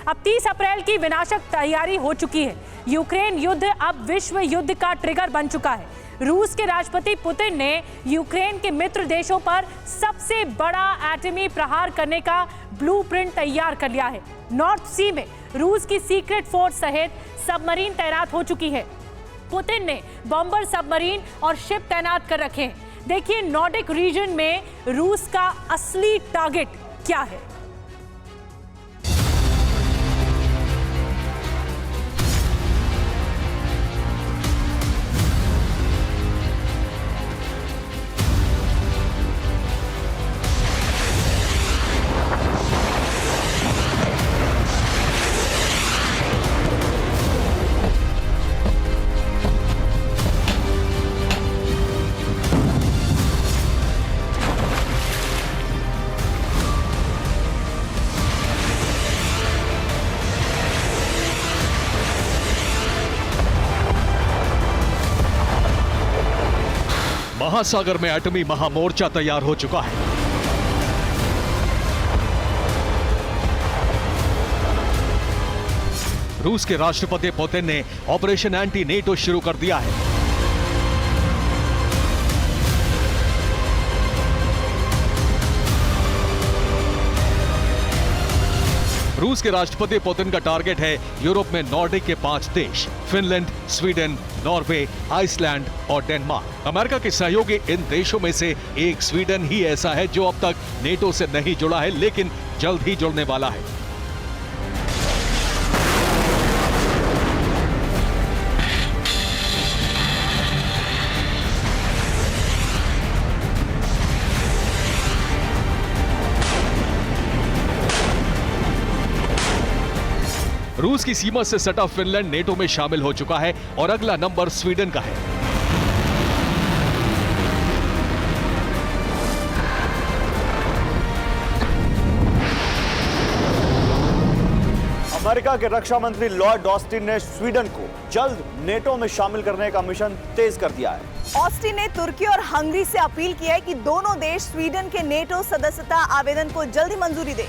अब 30 अप्रैल की विनाशक तैयारी हो चुकी है। यूक्रेन युद्ध अब विश्व युद्ध का ट्रिगर बन चुका है। रूस के राष्ट्रपति पुतिन ने यूक्रेन के मित्र देशों पर सबसे बड़ा एटमी प्रहार करने का ब्लूप्रिंट तैयार कर लिया है। नॉर्थ सी में रूस की सीक्रेट फोर्स सहित सबमरीन तैनात हो चुकी है। पुतिन ने बॉम्बर, सबमरीन और शिप तैनात कर रखे हैं। देखिए नॉर्डिक रीजन में रूस का असली टारगेट क्या है। महासागर में एटमी महामोर्चा तैयार हो चुका है। रूस के राष्ट्रपति पुतिन ने ऑपरेशन एंटी नेटो शुरू कर दिया है। रूस के राष्ट्रपति पुतिन का टारगेट है यूरोप में नॉर्डिक के 5 देश, फिनलैंड, स्वीडन, नॉर्वे, आइसलैंड और डेनमार्क। अमेरिका के सहयोगी इन देशों में से एक स्वीडन ही ऐसा है जो अब तक नेटो से नहीं जुड़ा है, लेकिन जल्द ही जुड़ने वाला है। रूस की सीमा से सटा फिनलैंड नेटो में शामिल हो चुका है और अगला नंबर स्वीडन का है। अमेरिका के रक्षा मंत्री लॉर्ड ऑस्टिन ने स्वीडन को जल्द नेटो में शामिल करने का मिशन तेज कर दिया है। ऑस्टिन ने तुर्की और हंगरी से अपील की है कि दोनों देश स्वीडन के नेटो सदस्यता आवेदन को जल्दी मंजूरी दें।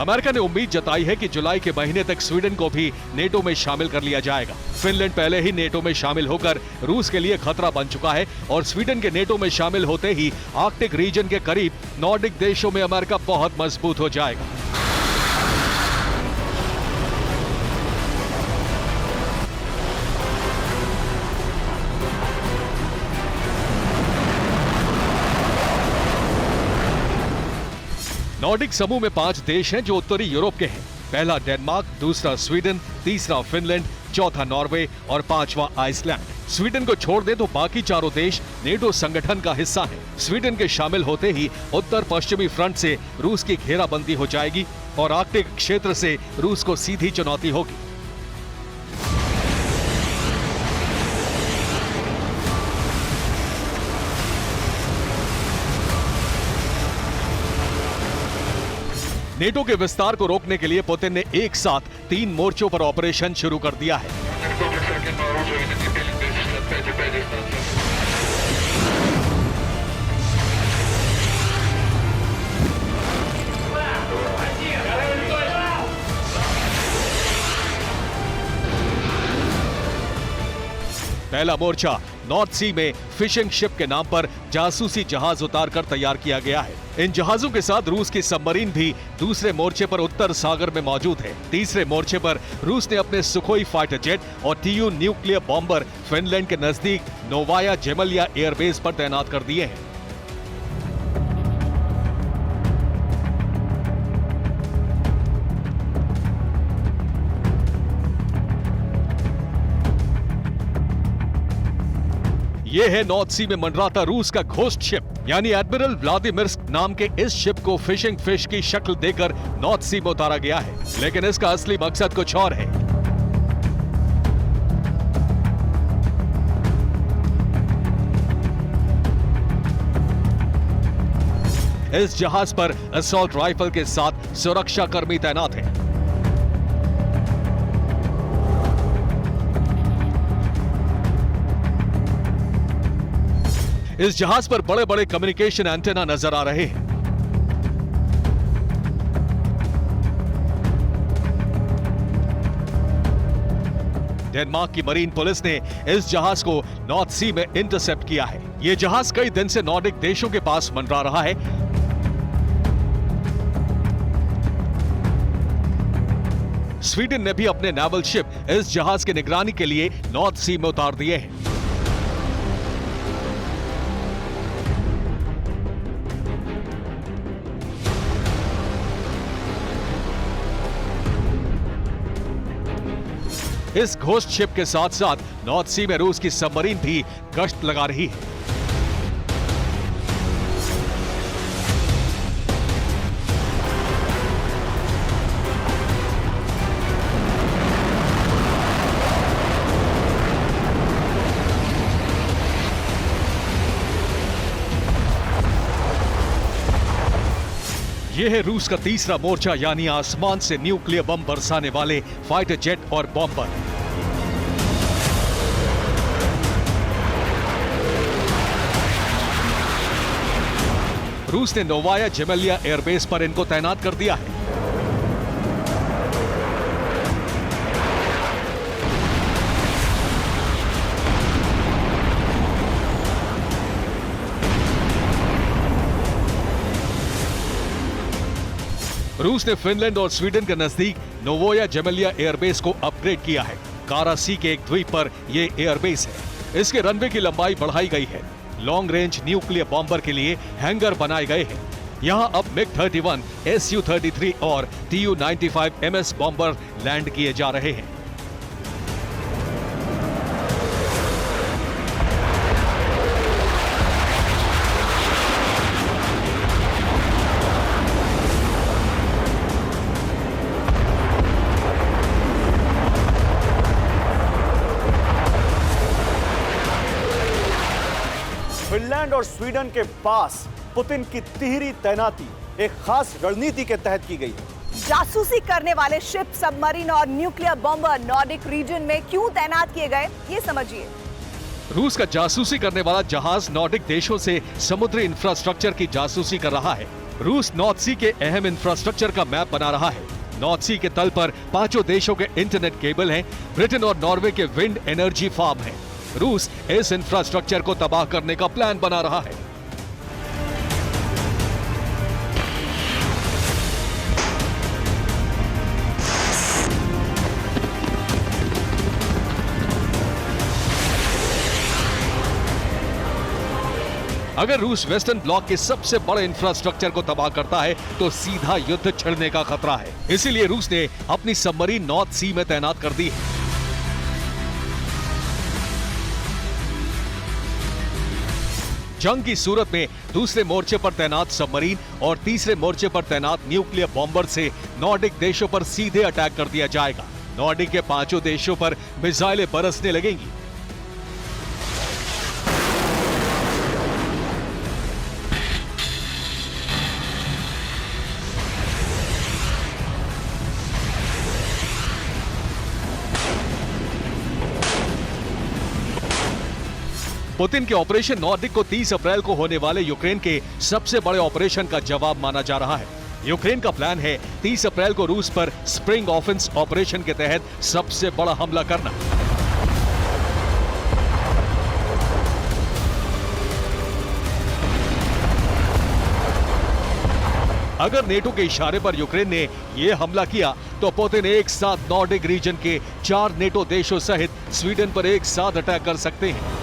अमेरिका ने उम्मीद जताई है कि जुलाई के महीने तक स्वीडन को भी नेटो में शामिल कर लिया जाएगा। फिनलैंड पहले ही नेटो में शामिल होकर रूस के लिए खतरा बन चुका है और स्वीडन के नेटो में शामिल होते ही आर्कटिक रीजन के करीब नॉर्डिक देशों में अमेरिका बहुत मजबूत हो जाएगा। नॉर्डिक समूह में 5 देश हैं जो उत्तरी यूरोप के हैं। पहला डेनमार्क, दूसरा स्वीडन, तीसरा फिनलैंड, चौथा नॉर्वे और 5वां आइसलैंड। स्वीडन को छोड़ दे तो बाकी चारों देश नेटो संगठन का हिस्सा हैं। स्वीडन के शामिल होते ही उत्तर पश्चिमी फ्रंट से रूस की घेराबंदी हो जाएगी और आर्कटिक क्षेत्र से रूस को सीधी चुनौती होगी। नेटो के विस्तार को रोकने के लिए पुतिन ने एक साथ 3 मोर्चों पर ऑपरेशन शुरू कर दिया है। पहला मोर्चा नॉर्थ सी में फिशिंग शिप के नाम पर जासूसी जहाज उतारकर तैयार किया गया है। इन जहाजों के साथ रूस की सबमरीन भी दूसरे मोर्चे पर उत्तर सागर में मौजूद है। तीसरे मोर्चे पर रूस ने अपने सुखोई फाइटर जेट और TU न्यूक्लियर बॉम्बर फिनलैंड के नजदीक नोवाया जेमलिया एयरबेस पर तैनात कर दिए हैं। ये है नॉर्थ सी में मंडराता रूस का घोस्ट शिप, यानी एडमिरल व्लादिमिर्स्क नाम के इस शिप को फिशिंग फिश की शक्ल देकर नॉर्थ सी में उतारा गया है, लेकिन इसका असली मकसद कुछ और है। इस जहाज पर असॉल्ट राइफल के साथ सुरक्षा कर्मी तैनात हैं। इस जहाज पर बड़े बड़े कम्युनिकेशन एंटेना नजर आ रहे हैं। डेनमार्क की मरीन पुलिस ने इस जहाज को नॉर्थ सी में इंटरसेप्ट किया है। यह जहाज कई दिन से नॉर्डिक देशों के पास मंडरा रहा है। स्वीडन ने भी अपने नेवल शिप इस जहाज की निगरानी के लिए नॉर्थ सी में उतार दिए हैं। इस घोस्ट शिप के साथ साथ नॉर्थ सी में रूस की सबमरीन भी गश्त लगा रही है। यह है रूस का तीसरा मोर्चा, यानी आसमान से न्यूक्लियर बम बरसाने वाले फाइटर जेट और बॉम्बर। रूस ने नोवाया जेमेलिया एयरबेस पर इनको तैनात कर दिया है। रूस ने फिनलैंड और स्वीडन के नजदीक नोवाया जेमेलिया एयरबेस को अपग्रेड किया है। कारा सी के एक द्वीप पर यह एयरबेस है। इसके रनवे की लंबाई बढ़ाई गई है। लॉन्ग रेंज न्यूक्लियर बॉम्बर के लिए हैंगर बनाए गए हैं। यहां अब MiG-31, Su-33 और Tu-95 MS बॉम्बर लैंड किए जा रहे हैं। फिनलैंड और स्वीडन के पास पुतिन की तिहरी तैनाती एक खास रणनीति के तहत की गई है। जासूसी करने वाले शिप, सबमरीन और न्यूक्लियर बॉम्बर नॉर्डिक रीजन में क्यों तैनात किए गए, ये समझिए। रूस का जासूसी करने वाला जहाज नॉर्डिक देशों से समुद्री इंफ्रास्ट्रक्चर की जासूसी कर रहा है। रूस नॉर्थ सी के अहम इंफ्रास्ट्रक्चर का मैप बना रहा है। नॉर्थ सी के तल पर 5 देशों के इंटरनेट केबल हैं। ब्रिटेन और नॉर्वे के विंड एनर्जी फार्म हैं। रूस इस इंफ्रास्ट्रक्चर को तबाह करने का प्लान बना रहा है। अगर रूस वेस्टर्न ब्लॉक के सबसे बड़े इंफ्रास्ट्रक्चर को तबाह करता है तो सीधा युद्ध छिड़ने का खतरा है। इसीलिए रूस ने अपनी सबमरीन नॉर्थ सी में तैनात कर दी है। जंग की सूरत में दूसरे मोर्चे पर तैनात सबमरीन और तीसरे मोर्चे पर तैनात न्यूक्लियर बॉम्बर से नॉर्डिक देशों पर सीधे अटैक कर दिया जाएगा। नॉर्डिक के 5 देशों पर मिसाइलें बरसने लगेंगी। पुतिन के ऑपरेशन नॉर्डिक को 30 अप्रैल को होने वाले यूक्रेन के सबसे बड़े ऑपरेशन का जवाब माना जा रहा है। यूक्रेन का प्लान है 30 अप्रैल को रूस पर स्प्रिंग ऑफेंस ऑपरेशन के तहत सबसे बड़ा हमला करना। अगर नेटो के इशारे पर यूक्रेन ने यह हमला किया तो पुतिन एक साथ नॉर्डिक रीजन के 4 नेटो देशों सहित स्वीडन पर एक साथ अटैक कर सकते हैं।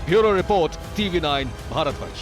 Bureau report, TV9 Bharatvarsh.